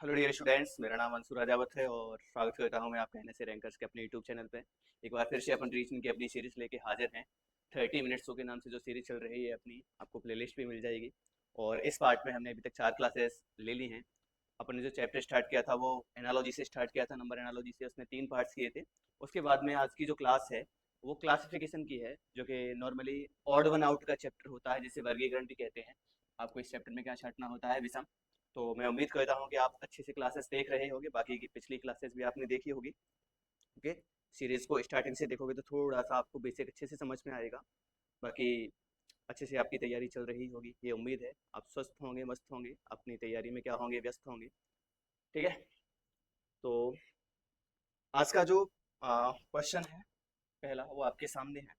Hello dear students, मेरा नाम अंशु राजावत है और स्वागत करता हूं मैं आपका एनएसए रैंकर्स के अपने यूट्यूब चैनल पे। एक बार फिर से अपन रीजन की अपनी सीरीज लेके हाजिर हैं। 30 मिनट्स के नाम से जो सीरीज चल रही है अपनी, आपको प्लेलिस्ट पे मिल जाएगी। और इस पार्ट में हमने अभी तक 4 क्लासेस ले ली हैं। अपन ने जो चैप्टर स्टार्ट किया था वो एनालॉजी से स्टार्ट किया था, नंबर एनालॉजी से। उसमें 3 पार्ट्स किए थे। उसके बाद में आज की जो क्लास है वो क्लासिफिकेशन की है, जो कि नॉर्मली ऑड वन आउट का चैप्टर होता है, जिसे वर्गीकरण भी कहते हैं। आपको इस चैप्टर में क्या छांटना होता है, विषम। तो मैं उम्मीद करता हूँ कि आप अच्छे से क्लासेस देख रहे होंगे, बाकी की पिछली क्लासेस भी आपने देखी होगी। ओके। सीरीज को स्टार्टिंग से देखोगे तो थोड़ा सा आपको बेसिक अच्छे से समझ में आएगा। बाकी अच्छे से आपकी तैयारी चल रही होगी, ये उम्मीद है। आप स्वस्थ होंगे, मस्त होंगे, अपनी तैयारी में क्या होंगे, व्यस्त होंगे। ठीक है। तो आज का जो क्वेश्चन है पहला, वो आपके सामने है।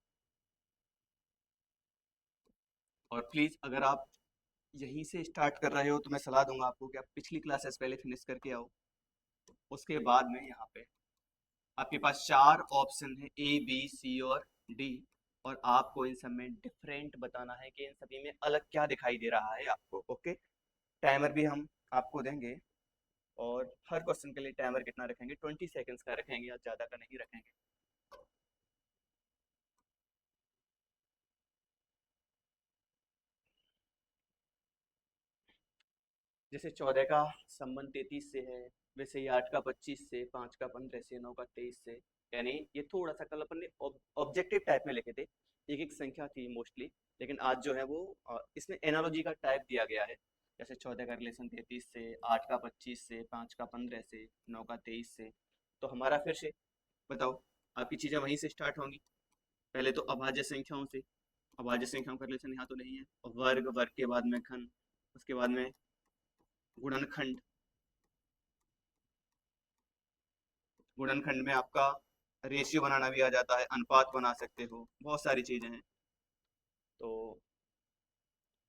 और प्लीज़ अगर आप यहीं से स्टार्ट कर रहे हो तो मैं सलाह दूंगा आपको कि आप पिछली क्लासेस पहले फिनिश करके आओ। उसके बाद में यहाँ पे आपके पास 4 ऑप्शन है, ए बी सी और डी। और आपको इन सब में डिफरेंट बताना है कि इन सभी में अलग क्या दिखाई दे रहा है आपको। ओके। टाइमर भी हम आपको देंगे। और हर क्वेश्चन के लिए टाइमर कितना रखेंगे, 20 सेकेंड्स का रखेंगे, या ज़्यादा का नहीं रखेंगे। जैसे 14 का संबंध 33 से है, वैसे ही 8 का 25 से, 5 का 15 से, 9 का 23 से। यानी ये थोड़ा सा कल अपन ने ऑब्जेक्टिव टाइप में लिखे थे, एक एक संख्या थी मोस्टली। लेकिन आज जो है वो इसमें एनालॉजी का टाइप दिया गया है। जैसे 14 का रिलेशन 33 से, 8 का 25 से, 5 का 15 से, 9 का 23 से। तो हमारा फिर से बताओ, आपकी चीज़ें वहीं से स्टार्ट होंगी। पहले तो अभाज्य संख्याओं से। अभाज्य संख्याओं का रिलेशन यहाँ तो नहीं है। और वर्ग, वर्ग के बाद में घन, उसके बाद में गुणनखंड। गुणनखंड में आपका रेशियो बनाना भी आ जाता है, अनुपात बना सकते हो, बहुत सारी चीजें हैं। तो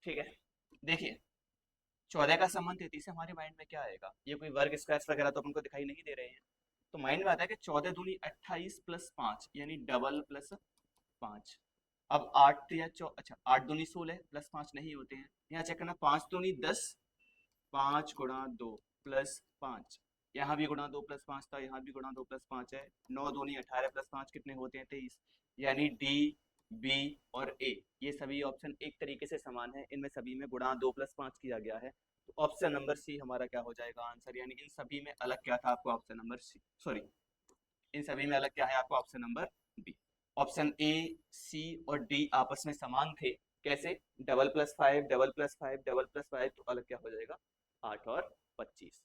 ठीक है। देखिए, 14 का संबंध 33 से हमारे माइंड में क्या आएगा, ये कोई वर्ग स्क्वायर वगैरह तो अपन को दिखाई नहीं दे रहे हैं। तो माइंड में आता है कि 14 दूनी 28 प्लस 5, यानी डबल प्लस 5। अब 8 या अच्छा, 8 दूनी 16 प्लस 5 नहीं होते हैं। यहाँ चेक करना, 5 दूनी 10, 5 गुणा 2 प्लस 5। यहाँ भी गुणा 2 प्लस 5 था, यहाँ भी गुणा 2 प्लस 5 है। 9 दूनी 18 प्लस 5 कितने होते हैं, 23। यानी डी, बी और ए, ये सभी ऑप्शन एक तरीके से समान है। इनमें सभी में गुणा 2 प्लस 5 किया गया है। तो ऑप्शन नंबर सी हमारा क्या हो जाएगा आंसर। यानी इन सभी में अलग क्या था आपको, ऑप्शन नंबर सी, सॉरी, इन सभी में अलग क्या है आपको, option number B. Option A, C और डी आपस में समान थे। कैसे? Double plus 5, double plus 5, double plus 5, तो अलग क्या हो जाएगा, 8 और 25।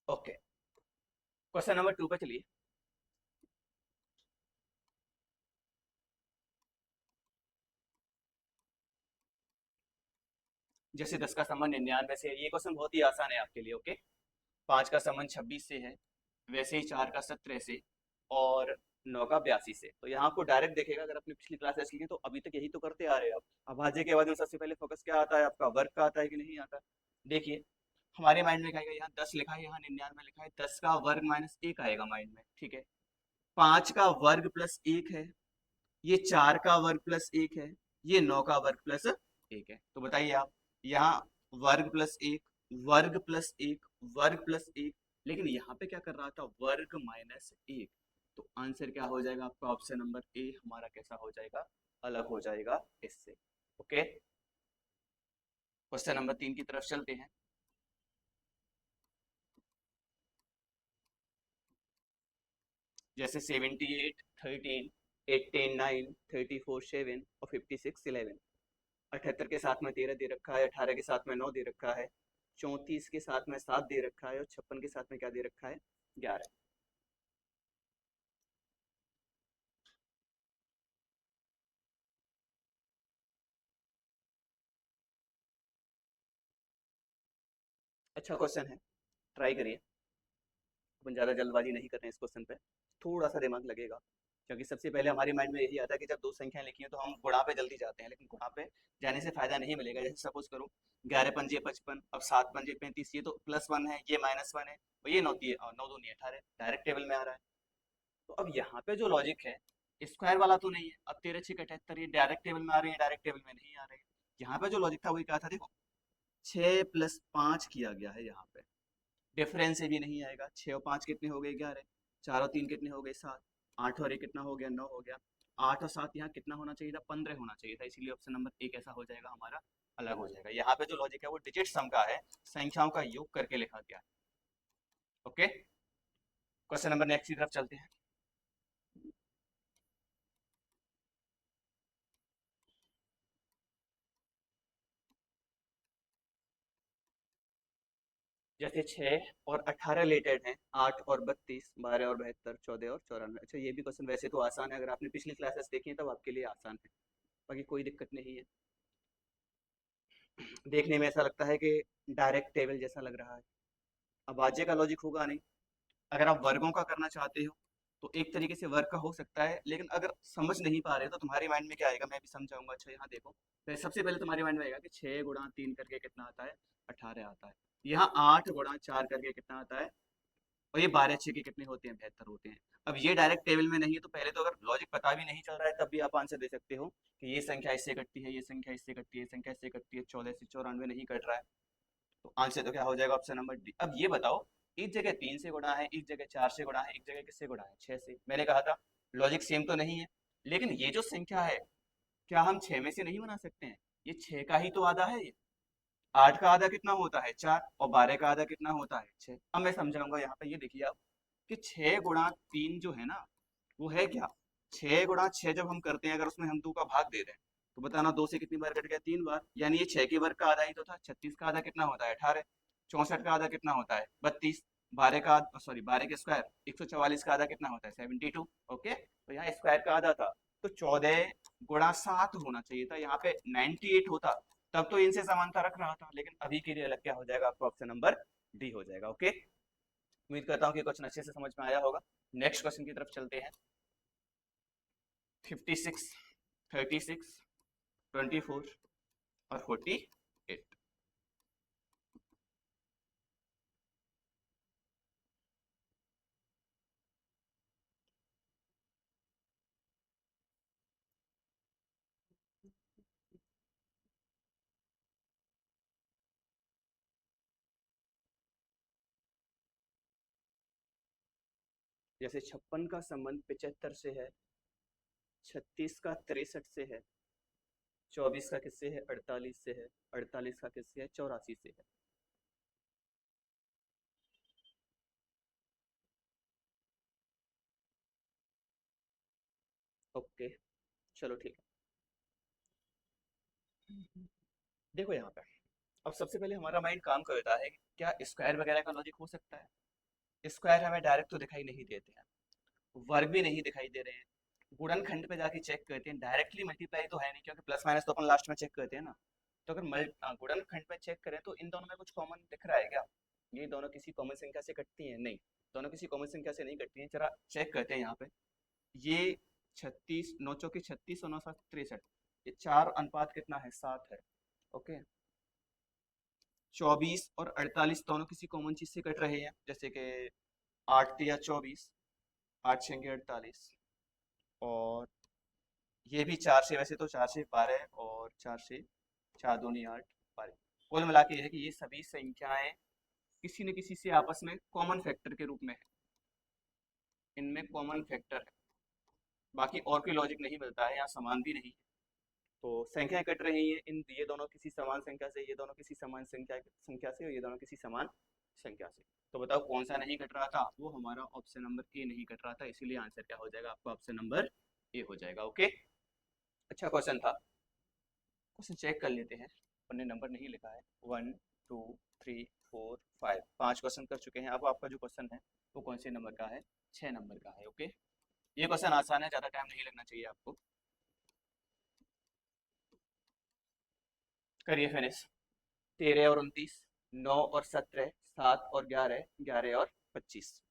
ओके। क्वेश्चन नंबर 2 पे चलिए। जैसे 10 का संबंध 99 से है, ये क्वेश्चन बहुत ही आसान है आपके लिए। ओके। 5 का संबंध 26 से है, वैसे ही 4 का 17 से, और 9 का 82 से। तो यहाँ आपको डायरेक्ट देखेगा, अगर अपनी पिछली क्लासेस की तो अभी तक यही तो करते आ रहे हो आप। अभाज्य के बाद में सबसे पहले फोकस क्या आता है आपका, वर्ग का आता है कि नहीं आता। देखिए, हमारे माइंड में क्या आएगा, यहाँ 10 लिखा है, यहाँ 99 लिखा है, 10 का वर्ग माइनस 1 आएगा माइंड में। ठीक है। 5 का वर्ग प्लस 1 है, ये 4 का वर्ग प्लस 1 है, ये 9 का वर्ग प्लस 1 है। तो बताइए आप, यहाँ वर्ग प्लस 1, वर्ग प्लस 1, वर्ग प्लस 1, लेकिन यहाँ पे क्या कर रहा था, वर्ग माइनस 1। तो आंसर क्या हो जाएगा आपका, ऑप्शन नंबर ए हमारा कैसा हो जाएगा, अलग हो जाएगा इससे। ओके। क्वेश्चन नंबर 3 की तरफ चलते हैं। जैसे 78 13, 18 9, 34 7 और 56 11। 78 के साथ में 13 दे रखा है, 18 के साथ में 9 दे रखा है, 34 के साथ में 7 दे रखा है, और 56 के साथ में क्या दे रखा है, 11। अच्छा क्वेश्चन है, ट्राई करिए। अपन ज़्यादा जल्दबाजी नहीं कर रहे हैं इस क्वेश्चन पे, थोड़ा सा दिमाग लगेगा। क्योंकि सबसे पहले हमारे माइंड में यही आता है कि जब दो संख्याएं लिखी हैं तो हम गुणा पे जल्दी जाते हैं, लेकिन गुणा पे जाने से फायदा नहीं मिलेगा। जैसे सपोज करो, 11 पंजे 55, अब 7 पंजे 35, ये तो +1 है, ये -1 है, और ये 9 9 दूनी 18, डायरेक्ट टेबल में आ रहा है। तो अब यहाँ पे जो लॉजिक है, स्क्वायर वाला तो नहीं है। अब 13 6 78, ये डायरेक्ट टेबल में आ रही है, डायरेक्ट टेबल में नहीं आ रही है। यहाँ पे जो लॉजिक था वही क्या था, देखो, 6 + 5 किया गया है यहाँ पे। डिफरेंस से भी नहीं आएगा। 6 और 5 कितने हो गए? 11। 4 और 3 कितने हो गए? 7। 8 और 1 कितना हो गया? 9 हो गया। 8 और 7 यहाँ कितना होना चाहिए था? 15 होना चाहिए था, इसीलिए ऑप्शन नंबर एक ऐसा हो जाएगा हमारा, अलग हो जाएगा। यहाँ पे जो लॉजिक है वो डिजिट सम का है, संख्याओं का योग करके लिखा गया है। ओके, क्वेश्चन नंबर नेक्स्ट की तरफ चलते हैं। जैसे 6 और 18 रिलेटेड हैं, 8 और 32, 12 और 72, 14 और 94। अच्छा, ये भी क्वेश्चन वैसे तो आसान है, अगर आपने पिछली क्लासेस देखी हैं तब आपके लिए आसान है, बाकी कोई दिक्कत नहीं है। देखने में ऐसा लगता है कि डायरेक्ट टेबल जैसा लग रहा है। अब बाज्य का लॉजिक होगा नहीं। अगर आप वर्गों का करना चाहते हो तो एक तरीके से वर्ग का हो सकता है, लेकिन अगर समझ नहीं पा रहे तो तुम्हारे माइंड में क्या आएगा, मैं भी समझाऊंगा। अच्छा यहाँ देखो, तो सबसे पहले तुम्हारे माइंड में आएगा कि 6 गुणा 3 करके कितना आता है? 18 आता है। यहाँ 8 गुणा 4 करके कितना आता है? और ये 12 6 के कितने होते हैं? 72 होते हैं। अब ये डायरेक्ट टेबल में नहीं है, तो पहले तो अगर लॉजिक पता भी नहीं चल रहा है तब भी आप आंसर दे सकते हो कि ये संख्या इससे कटती है, ये संख्या इससे कटती है, ये संख्या इससे कटती है, 14 से 94 नहीं कट रहा है। तो आंसर तो क्या हो जाएगा? Option number D. अब ये बताओ, एक जगह 3 से गुणा है, एक जगह 4 से गुणा है, एक जगह किससे गुणा है? 6 से। मैंने कहा था लॉजिक सेम तो नहीं है, लेकिन ये जो संख्या है, क्या हम 6 में से नहीं बना सकते हैं? ये 6 का ही तो आधा है ये। 8 का आधा कितना होता है? 4। और 12 का आधा कितना होता है? 6। अब मैं समझाऊंगा यहाँ पे, ये देखिए आप कि 6 गुणा 3 जो है ना, वो है क्या? 6 गुणा 6 जब हम करते हैं, अगर उसमें हम 2 का भाग दे दें तो बताना 2 से कितनी बार कट गया? 3 बार। यानी ये 6 के वर्ग का आधा ही तो था। 36 का आधा कितना होता है? 18। 64 का आधा कितना होता है? 32। 12 का, सॉरी 12 के स्क्वायर 144 का आधा कितना होता है? 72। ओके, तो यहाँ स्क्वायर का आधा था, तो 14 गुणा 7 होना चाहिए था, यहाँ पे 98 होता, तब तो इनसे समानता रख रहा था। लेकिन अभी के लिए अलग क्या हो जाएगा? आपका ऑप्शन नंबर डी हो जाएगा। ओके, उम्मीद करता हूँ कि क्वेश्चन अच्छे से समझ में आया होगा। नेक्स्ट क्वेश्चन की तरफ चलते हैं। 56, 36, 24 और 48। जैसे 56 का संबंध 75 से है, 36 का 63 से है, 24 का किससे है? 48 से है, 48 का किससे है? 84 से है। ओके, चलो ठीक है। देखो यहाँ पे, अब सबसे पहले हमारा माइंड काम करता है कि क्या स्क्वायर वगैरह का लॉजिक हो सकता है? स्क्वायर हमें डायरेक्ट तो दिखाई नहीं देते हैं, वर्ग भी नहीं दिखाई दे रहे हैं। गुणनखंड पे जाके चेक करते हैं, डायरेक्टली मल्टीप्लाई तो है नहीं, क्योंकि प्लस माइनस तो अपन लास्ट में चेक करते हैं ना। तो अगर गुणनखंड पे चेक करें तो इन दोनों में कुछ कॉमन दिख रहा है क्या? ये दोनों किसी कॉमन संख्या से कटती हैं? नहीं, दोनों किसी कॉमन संख्या से नहीं कटती हैं। जरा चेक करते हैं यहाँ पे। ये 36, 9 चौके 36 और 9 7 63, ये चार अनुपात कितना है? 7 है। ओके, 24 और 48 दोनों किसी कॉमन चीज से कट रहे हैं, जैसे कि 8 या 24, 8 6 48, और ये भी 4 से, वैसे तो 4 से 12 और 4 से 4 दूनी 8, 12। कुल मिला के ये है कि ये सभी संख्याएं किसी न किसी से आपस में कॉमन फैक्टर के रूप में है, इनमें कॉमन फैक्टर है। बाकी और कोई लॉजिक नहीं मिलता है, यहाँ समान भी नहीं है। तो संख्याएं कट रही हैं, इन ये दोनों किसी समान संख्या से, ये दोनों किसी समान संख्या संख्या से, और ये दोनों किसी समान संख्या से। तो बताओ कौन सा नहीं कट रहा था? वो हमारा ऑप्शन नंबर ए नहीं कट रहा था, इसीलिए आंसर क्या हो जाएगा? आपका ऑप्शन नंबर ए हो जाएगा। ओके, अच्छा क्वेश्चन था। क्वेश्चन चेक कर लेते हैं, हमने नंबर नहीं लिखा है। 1 2 3 4 5, 5 क्वेश्चन कर चुके हैं। अब आपका जो क्वेश्चन है वो कौन से नंबर का है? 6 नंबर का है। ओके, ये क्वेश्चन आसान है, ज़्यादा टाइम नहीं लगना चाहिए आपको। करिए फिनिश। 13 और 29, 9 और 17, 7 और 11, 11 और 25।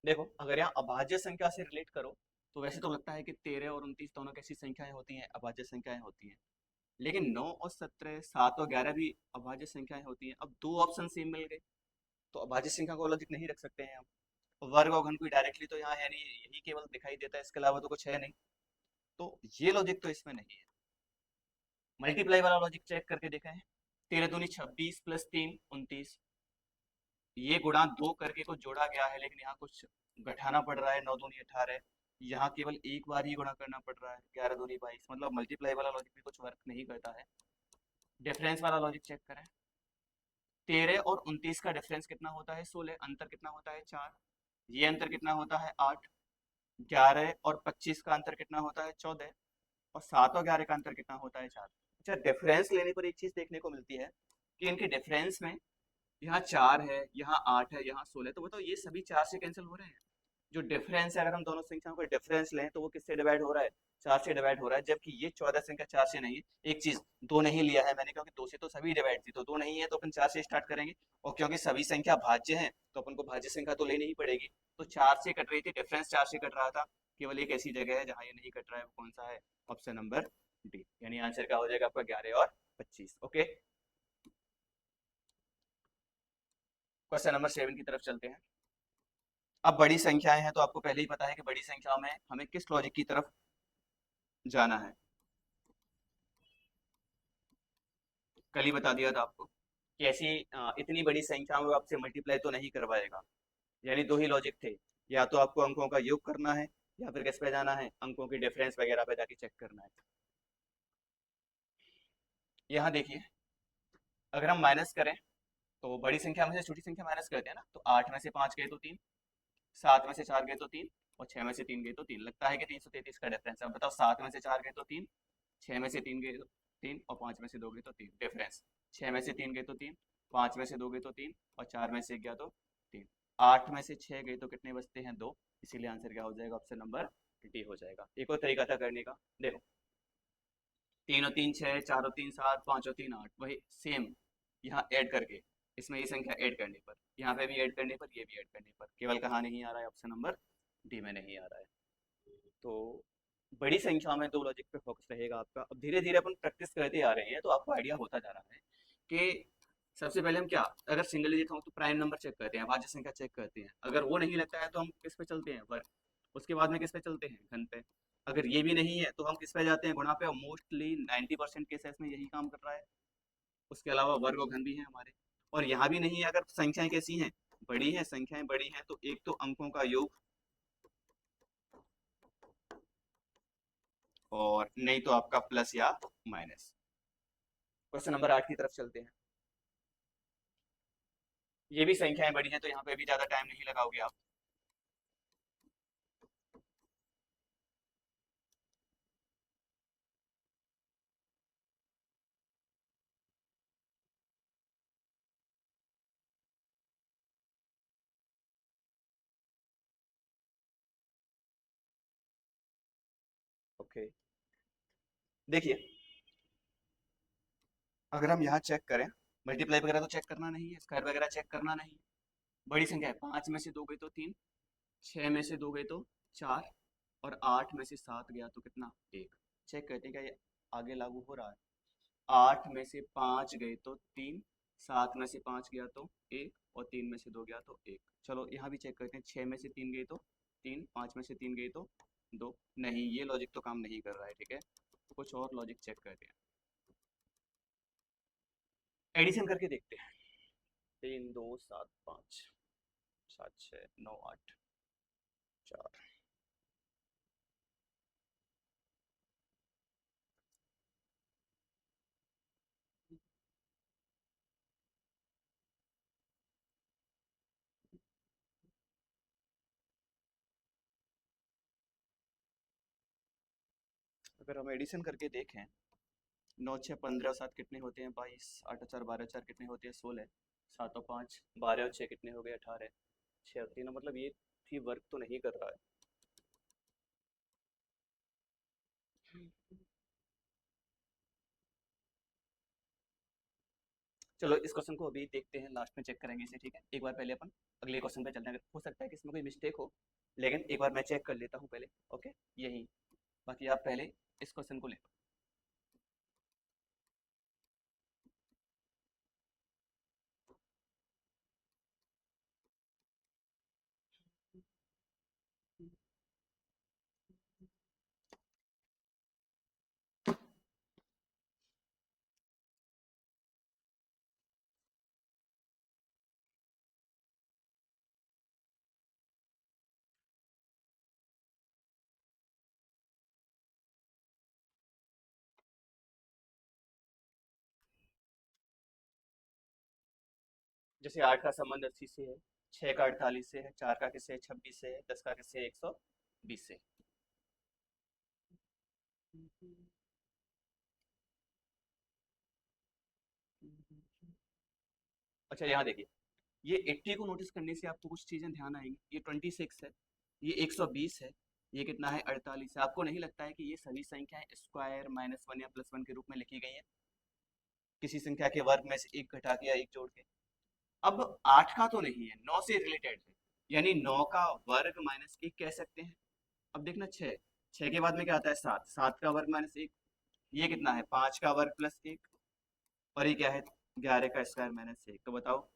देखो अगर यहाँ अभाज्य संख्या से रिलेट करो तो वैसे तो लगता है कि 13 और 29 दोनों कैसी संख्याएं होती हैं, अभाज्य संख्याएं होती हैं। लेकिन 9 और 17, 7 और 11 भी अभाज्य संख्याएं होती हैं। अब दो ऑप्शन सेम मिल गए तो अभाज्य संख्या को लॉजिक नहीं रख सकते हैं हम। वर्ग और घन कोई डायरेक्टली तो यहाँ है नहीं, यही केवल दिखाई देता है, इसके अलावा तो कुछ है नहीं। तो ये लॉजिक तो इसमें नहीं है। मल्टीप्लाई वाला लॉजिक चेक करके देखा है। 13 दूनी 26 प्लस 3 29। ये गुणा दो करके कुछ जोड़ा गया है, लेकिन यहाँ कुछ घटाना पड़ रहा है। 9 दूनी 18, यहाँ केवल एक बार ही गुणा करना पड़ रहा है। 11 दूनी 22, मतलब मल्टीप्लाई वाला लॉजिक भी कुछ वर्क नहीं करता है। डिफरेंस वाला लॉजिक चेक करें। 13 और 29 का डिफरेंस कितना होता है? 16। अंतर कितना होता है? 4। ये अंतर कितना होता है? 8। 11 और 25 का अंतर कितना होता है? 14। और 7 और 11 का अंतर कितना होता है? 4। अच्छा, डिफरेंस लेने पर एक चीज देखने को मिलती है कि इनके डिफरेंस में यहाँ 4 है, यहाँ 8 है, यहाँ 16। तो बताओ ये सभी 4 से कैंसिल हो रहे हैं। जो डिफरेंस है, अगर हम दोनों संख्याओं का डिफरेंस लें तो वो किससे डिवाइड हो रहा है? 4 से डिवाइड हो रहा है। जबकि ये 14 संख्या 4 से नहीं है। एक चीज, दो नहीं लिया है मैंने, क्योंकि दो से तो सभी डिवाइड थी, तो दो नहीं है तो अपन 4 से स्टार्ट करेंगे। और क्योंकि सभी संख्या भाज्य है तो अपन को भाज्य संख्या तो लेनी ही पड़ेगी। तो 4 से कट रही थी, डिफरेंस 4 से कट रहा था। केवल एक ऐसी जगह है जहाँ ये नहीं कट रहा है, वो कौन सा है? Option number D. यानी आंसर क्या हो जाएगा आपका? 11 और 25। ओके, क्वेश्चन नंबर 7 की तरफ चलते हैं। अब बड़ी संख्याएं हैं तो आपको पहले ही पता है कि बड़ी संख्याओं में हमें किस लॉजिक की तरफ जाना है। कल ही बता दिया था आपको कि ऐसी इतनी बड़ी संख्या में आपसे मल्टीप्लाई तो नहीं करवाएगा। यानी दो ही लॉजिक थे, या तो आपको अंकों का योग करना है, या फिर किस पे जाना है? अंकों की डिफरेंस वगैरह पे जाके चेक करना है। यहाँ देखिए, अगर हम माइनस करें तो बड़ी संख्या में से छोटी संख्या माइनस करते हैं ना, तो 8 में से 5 गए तो 3, 7 में से 4 गए तो 3, और 6 में से 3 गए तो 3। लगता है कि 333 का डिफरेंस है। अब बताओ, 7 में से 4 गए तो 3, 6 में से 3 गए तो 3, और 5 में से 2 गए तो 3। डिफरेंस 6 में से 3 गए तो 3, 5 में से 2 गए तो 3, और 4 में से 1 गया तो 3। 8 में से 6 गए तो कितने बचते हैं? 2। इसीलिए आंसर क्या हो जाएगा? ऑप्शन नंबर डी हो जाएगा। एक और तरीका था करने का, देखो। 3 और 3 6, 4 और 3 7, 5 और 3 8, वही सेम यहाँ ऐड करके, इसमें ये संख्या ऐड करने पर, यहाँ पे भी ऐड करने पर, ये भी ऐड करने पर, केवल कहाँ नहीं आ रहा है? ऑप्शन नंबर डी में नहीं आ रहा है। तो बड़ी संख्या में दो लॉजिक पे फोकस रहेगा आपका। अब धीरे धीरे अपन प्रैक्टिस करते आ रहे हैं तो आपको आइडिया होता जा रहा है कि सबसे पहले हम क्या, अगर सिंगल डिजिट हो तो प्राइम नंबर चेक करते हैं, भाज्य संख्या चेक करते हैं। अगर वो नहीं लगता है तो हम किस पे चलते हैं? वर्ग। उसके बाद में किस पे चलते हैं? घन पे। अगर ये भी नहीं है तो हम किस पे जाते हैं? गुणा पे। और मोस्टली 90% केसेस में यही काम कर रहा है। उसके अलावा वर्ग और घन भी है हमारे। और यहाँ भी नहीं है। अगर संख्याएं कैसी हैं? बड़ी हैं। संख्याएं बड़ी हैं तो एक तो अंकों का योग, और नहीं तो आपका प्लस या माइनस। क्वेश्चन नंबर 8 की तरफ चलते हैं। ये भी संख्याएं बड़ी हैं तो यहाँ पे भी ज्यादा टाइम नहीं लगाओगे आप। ओके, देखिए, अगर हम यहाँ चेक करें, मल्टीप्लाई वगैरह तो चेक करना नहीं है, स्क्वायर वगैरह चेक करना नहीं है। बड़ी संख्या है, 5 में से 2 गए तो 3, 6 में से 2 गए तो 4, और 8 में से 7 गया तो कितना? 1। चेक करते हैं क्या ये आगे लागू हो रहा है। 8 में से 5 गए तो 3, 7 में से 5 गया तो 1, और 3 में से 2 गया तो 1। चलो यहाँ भी चेक करते हैं। 6 में से 3 गए तो 3, 5 में से 3 गए तो 2। नहीं, ये लॉजिक तो काम नहीं कर रहा है। ठीक है, कुछ और लॉजिक चेक करते हैं। एडिशन करके देखते हैं। 3 2 7 5 7 6 9 8 4। अगर हम एडिशन करके देखें, 9 6 15 7 कितने होते हैं? 22। 8 4 12 4 कितने होते हैं? 16। 7 और 5 12 और 6 कितने हो गए? 18। 6 और 3, मतलब ये भी वर्क तो नहीं कर रहा है। चलो इस क्वेश्चन को अभी देखते हैं, लास्ट में चेक करेंगे इसे, ठीक है। एक बार पहले अपन अगले क्वेश्चन पे चलते हैं, हो सकता है कि इसमें कोई मिस्टेक हो, लेकिन एक बार मैं चेक कर लेता हूँ पहले। ओके, यही, बाकी आप पहले इस क्वेश्चन को ले लो। जैसे 8 का संबंध 80 से है, 6 का 48 से है, 4 का किससे है, 26 से है, 10 का किससे है, 120 से। अच्छा यहाँ देखिए, ये 80 को नोटिस करने से आपको कुछ चीजें ध्यान आएंगी। ये 26 है, ये 120 है, ये कितना है, 48 है। आपको नहीं लगता है कि ये सभी संख्याएं स्क्वायर -1 या +1 के रूप में लिखी गई हैं, किसी संख्या के वर्ग में से एक घटा के या एक जोड़ के? अब 8 का तो नहीं है, 9 से रिलेटेड है, यानी 9 का वर्ग -1 कह सकते हैं। अब देखना 6, 6 के बाद में क्या आता है, 7, 7 का वर्ग -1, ये कितना है, 5 का वर्ग +1, और ये क्या है, 11 का स्क्वायर -1। तो बताओ,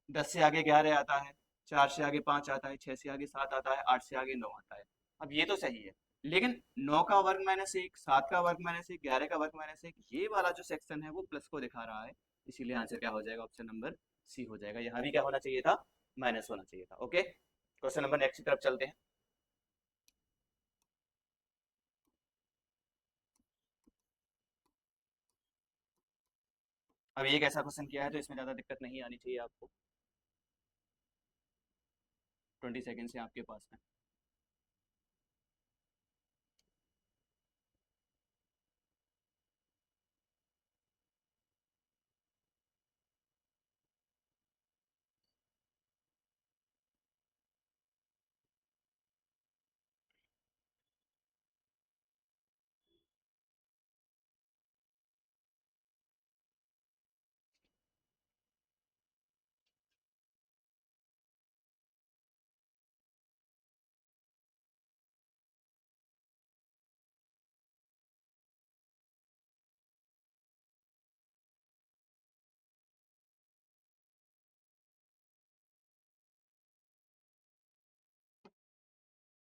10 से आगे 11 आता है, 4 से आगे 5 आता है, 6 से आगे 7 आता है, 8 से आगे 9 आता है। अब ये तो सही है, लेकिन 9 का वर्ग -1, 7 का वर्ग -1, 11 का वर्ग -1, ये वाला जो सेक्शन है वो प्लस को दिखा रहा है, इसीलिए आंसर क्या हो जाएगा, ऑप्शन नंबर सी हो जाएगा। यहाँ भी क्या होना चाहिए था, माइनस होना चाहिए था। ओके, क्वेश्चन नंबर नेक्स्ट की तरफ चलते हैं। अब ये एक ऐसा क्वेश्चन किया है तो इसमें ज़्यादा दिक्कत नहीं आनी चाहिए आपको। 20 सेकेंड से आपके पास में।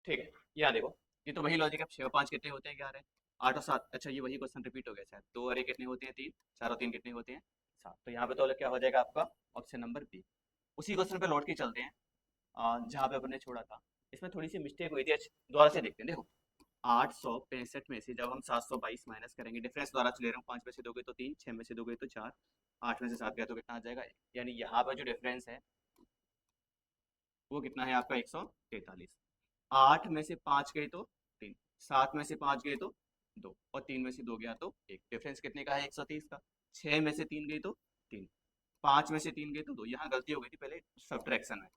ठीक है, यहाँ देखो, ये तो वही लॉजिक है। 6 और 5 कितने होते हैं, 11। 8 और 7, अच्छा ये वही क्वेश्चन रिपीट हो गया शायद। 2 और 1 कितने होते हैं, 3। 4 और 3 कितने होते हैं, 7। तो यहाँ पे तो क्या हो जाएगा आपका, ऑप्शन नंबर बी। उसी क्वेश्चन पे लौट के चलते हैं, जहाँ पे अपन ने छोड़ा था। इसमें थोड़ी सी मिस्टेक हुई थी, अच्छा दोबारा से देखते हैं। देखो, 865 में से जब हम 722 माइनस करेंगे, डिफरेंस द्वारा ले रहा हूँ, 5 में से दोगे तो 3, 6 में से दोगे तो 4, 8 में से 7 गया तो कितना आ जाएगा, 1। यानी यहाँ पर जो डिफरेंस है वो कितना है आपका, 143। 8 में से 5 गए तो 3, 7 में से 5 गए तो 2, और 3 में से 2 गया तो 1। डिफरेंस कितने का है, 130 का। 6 में से 3 गई तो 3, 5 में से 3 गए तो 2। यहाँ गलती हो गई थी पहले सब्ट्रैक्शन में।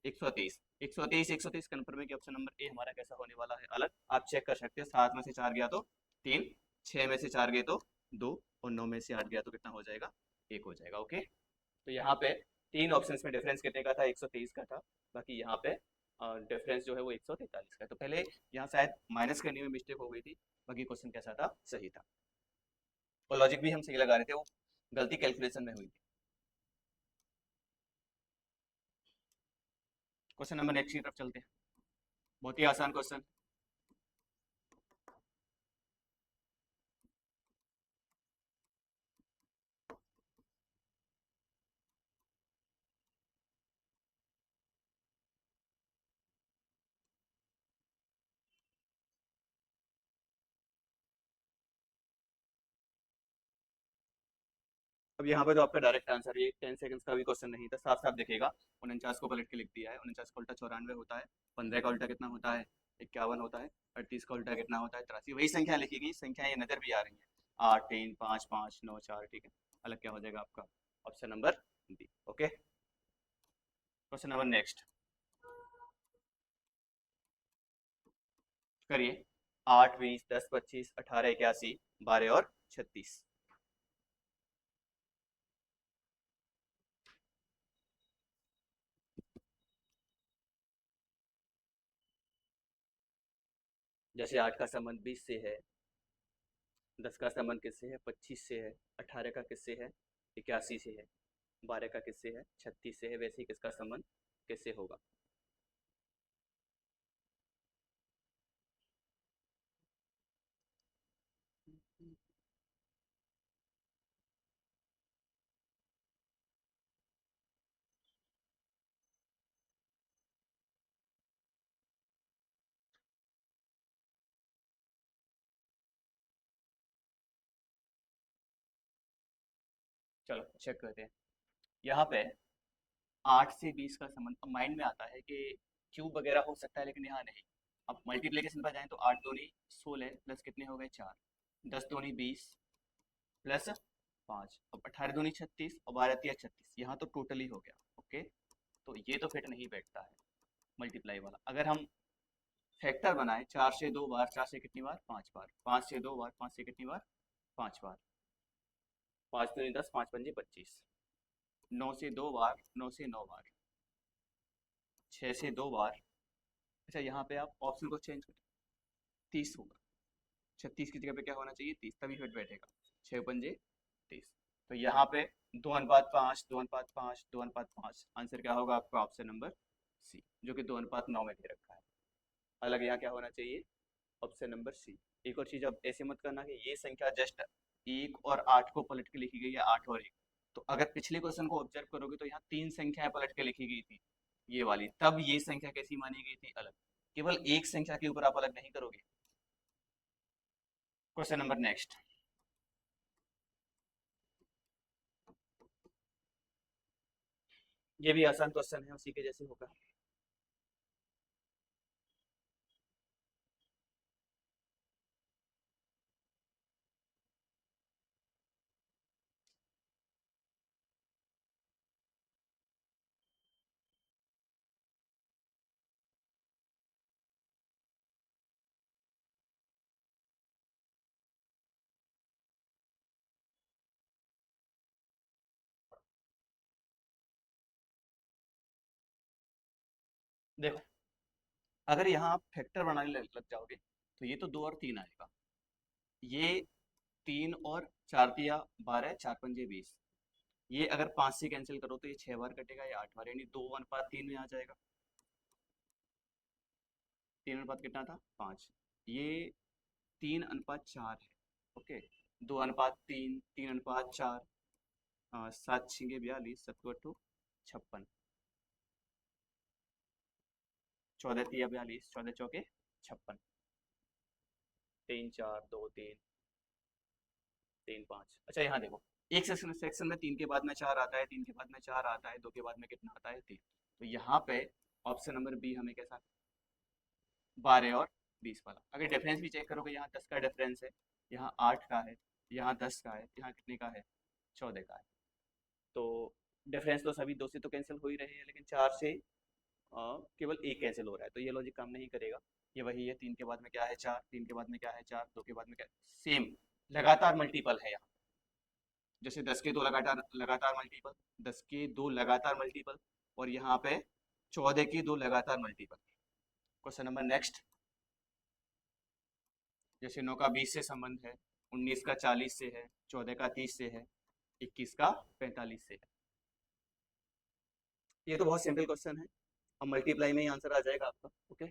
130, 130, 130 कन्फर्म है कि ऑप्शन नंबर ए हमारा कैसा होने वाला है, अलग। आप चेक कर सकते हैं, 7 में से 4 गया तो 3, 6 में से 4 गए तो 2, और 9 में से 8 गया तो कितना हो जाएगा, 1 हो जाएगा। ओके, तो यहाँ पे तीन ऑप्शंस में डिफरेंस कितने का था, 123 का था। बाकी यहाँ पे डिफरेंस जो है वो 143 का है। तो पहले यहाँ शायद माइनस करने में मिस्टेक हो गई थी, बाकी क्वेश्चन कैसा था, सही था, और लॉजिक भी हम सही लगा रहे थे, वो गलती कैलकुलेशन में हुई थी। क्वेश्चन नंबर नेक्स्ट की तरफ चलते हैं, बहुत ही आसान क्वेश्चन। अब यहाँ पे तो आपका डायरेक्ट आंसर, ये 10 सेकंड्स का भी क्वेश्चन नहीं था, साफ साफ दिखेगा। 49 को पलट के लिख दिया है, 49 का उल्टा 94 होता है, 15 का उल्टा कितना होता है, 51 होता है, 38 का उल्टा कितना होता है, 83। वही संख्या लिखी गई, संख्या ये नजर भी आ रही है, 8 3 5 5 9 4, ठीक है। अलग क्या हो जाएगा आपका, option number B. Okay, question number next करिए। 8 20 10 25 18 81 12 और 36। जैसे 8 का संबंध 20 से है, 10 का संबंध किससे है, 25 से है, 18 का किससे है, 81 से है, 12 का किससे है, 36 से है, वैसे ही किसका संबंध किससे होगा। चलो चेक करते हैं। यहाँ पे 8 से 20 का संबंध, अब माइंड में आता है कि क्यूब वगैरह हो सकता है, लेकिन यहाँ नहीं। अब मल्टीप्लिकेशन पर जाएं तो 8 दूनी 16 प्लस कितने हो गए 4, 10 दूनी 20 प्लस 5, अब 18 दूनी 36 और 12 तिया 36, यहाँ तो टोटली हो गया। ओके, तो ये तो फिट नहीं बैठता है मल्टीप्लाई वाला। अगर हम फैक्टर बनाए, 4 से 2 बार, 4 से कितनी बार 5 बार, 5 से 2 बार, 5 से कितनी बार 5 बार, 5 दूनी 10, 5 पंजे 25, 9 से 2 बार, 9 से 9 बार, 6 से 2 बार। अच्छा, यहाँ पे आप ऑप्शन को चेंज करें, 30 होगा। 36 की जगह पे क्या होना चाहिए, 30, तभी फिट बैठेगा। 6 पंजे 30। तो यहाँ पे 2:5, 2:5, 2:5, आंसर क्या होगा आपका, ऑप्शन नंबर सी, जो कि 2:9 में दे रखा है। अलग यहाँ क्या होना चाहिए, ऑप्शन नंबर सी। एक और चीज, अब ऐसे मत करना कि ये संख्या जस्ट 1 और 8 को पलट के लिखी गई है, 8 और 1। तो अगर पिछले क्वेश्चन को ऑब्जर्व करोगे तो यहाँ 3 संख्याएं पलट के लिखी गई थी, ये वाली, तब ये संख्या कैसी मानी गई थी, अलग। केवल एक संख्या के ऊपर आप अलग नहीं करोगे। Question number next. ये भी आसान क्वेश्चन है, उसी के जैसे होगा। देखो, अगर यहाँ आप फैक्टर बनाने लग जाओगे तो ये तो 2 और 3 आएगा, ये 3 और 4 दिया 12, 4 पंजे 20। ये अगर 5 से कैंसिल करो तो ये 6 बार कटेगा, ये 8 बार, यानी 2:3 में आ जाएगा। 3 अनुपात कितना था, 5। ये 3:4 है। ओके, 2:3, 3:4, 7 छिंगे 42, 7 56, 14 तिया 42, 14 चौके 56, 3 4 2 3 3 5। अच्छा, यहाँ देखो, एक सेक्शन सेक्शन में 3 के बाद में 4 आता है, 3 के बाद में 4 आता है, 2 के बाद में कितना आता है, 3। तो यहाँ पे ऑप्शन नंबर बी हमें कैसा, 12 और 20 वाला। अगर डिफरेंस भी चेक करोगे, यहाँ 10 का डिफरेंस है, यहाँ 8 का है, यहाँ 10 का है, यहाँ कितने का है, 14 का है। तो डिफरेंस तो सभी 2 से तो कैंसिल हो ही रहे हैं, लेकिन 4 से केवल एक कैंसिल हो रहा है, तो ये लॉजिक काम नहीं करेगा। ये वही है, 3 के बाद में क्या है 4, 3 के बाद में क्या है 4, 2 के बाद में क्या, सेम लगातार मल्टीपल है यहाँ। जैसे 10 के 2 लगातार लगातार मल्टीपल, 10 के 2 लगातार मल्टीपल, और यहाँ पे 14 के 2 लगातार मल्टीपल। Question number next. जैसे 9 का 20 से संबंध है, 19 का 40 से है, 14 का 30 से है, 21 का 45 से है। ये तो बहुत सिंपल क्वेश्चन है, अब मल्टीप्लाई में ही आंसर आ जाएगा आपका। ओके,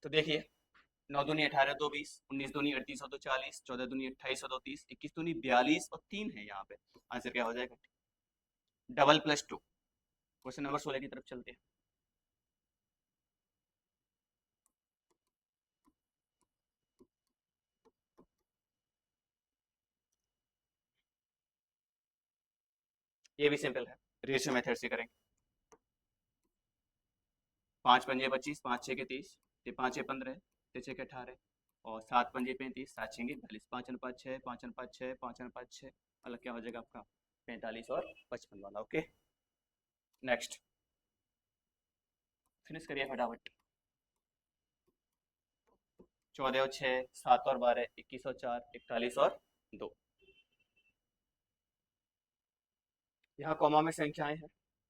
तो देखिए, 9 दूनी 18, 2 20, 19 दूनी 38 और 2 40, 14 दूनी 28 और 2 30, 21 दूनी 42 और 3 है यहाँ पे। आंसर क्या हो जाएगा, डबल +2। क्वेश्चन नंबर 16 की तरफ चलते हैं। ये भी सिंपल है, रेशियो मेथड से करेंगे। 5 पंजे 25, 5 6 के 30, 5 6 15, 6 6 के 18, और 7 पंजे 35, 7 6 के 42, 5:6, 5:6, 5:6, अलग क्या हो जाएगा आपका, 45 और 55 वाला। ओके, नेक्स्ट, फिनिश करिए फटाफट। 14 और 6, 7 और 12, 21 और 4, 41 और 2। यहाँ कॉमा में संख्याएं हैं,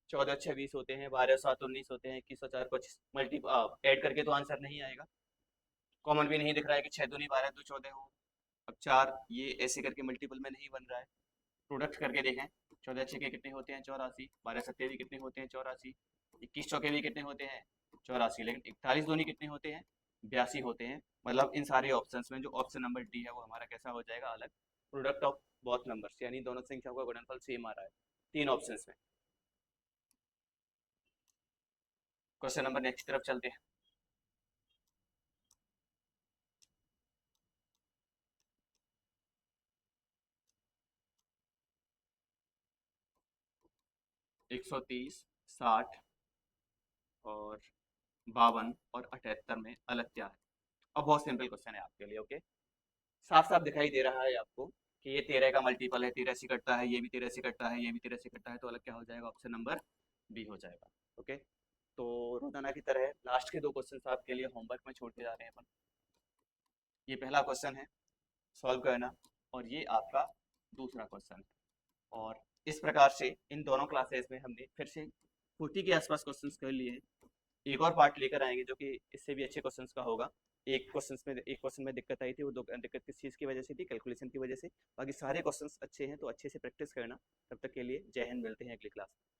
14 6 20 होते हैं, 12 7 19 होते हैं, 21 और 4 25, मल्टी ऐड करके तो आंसर नहीं आएगा। कॉमन भी नहीं दिख रहा है कि 6 दूनी 12 2 14 हो। अब 4 ये ऐसे करके मल्टीपल में नहीं बन रहा है। प्रोडक्ट करके देखें, 14 6 के कितने होते हैं 84, 12 7 भी कितने होते हैं 84, 21 चौके भी कितने होते हैं 84, लेकिन 41 दूनी कितने होते हैं 82 होते हैं। मतलब इन सारे ऑप्शंस में जो ऑप्शन नंबर डी है वो हमारा कैसा हो जाएगा, अलग। प्रोडक्ट ऑफ बोथ नंबर्स, यानी दोनों संख्याओं का गुणनफल सेम आ रहा है तीन ऑप्शंस में। क्वेश्चन नंबर नेक्स्ट की तरफ चलते हैं। एक सौ तीस, 60 और 52 और 78 में अलग क्या है। अब बहुत सिंपल क्वेश्चन है आपके लिए, ओके। साफ साफ दिखाई दे रहा है आपको कि ये 13 का मल्टीपल है, 13 से कटता है, ये भी 13 से कटता है, ये भी 13 से कटता है, तो अलग क्या हो जाएगा, ऑप्शन नंबर बी हो जाएगा, ओके। तो रोजाना की तरह लास्ट के दो क्वेश्चन आपके लिए होमवर्क में छोड़ के जा रहे हैं अपन। ये पहला क्वेश्चन है सॉल्व करना, और ये आपका दूसरा क्वेश्चन है। और इस प्रकार से इन दोनों क्लासेस में हमने फिर से 40 के आसपास क्वेश्चंस कर लिए हैं। एक और पार्ट लेकर आएंगे जो कि इससे भी अच्छे क्वेश्चंस का होगा। एक क्वेश्चन में दिक्कत आई थी, वो दिक्कत किस चीज़ की वजह से थी, कैलकुलेशन की वजह से। बाकी सारे क्वेश्चंस अच्छे हैं, तो अच्छे से प्रैक्टिस करना। तब तक के लिए जय हिंद, मिलते हैं अगली क्लास में।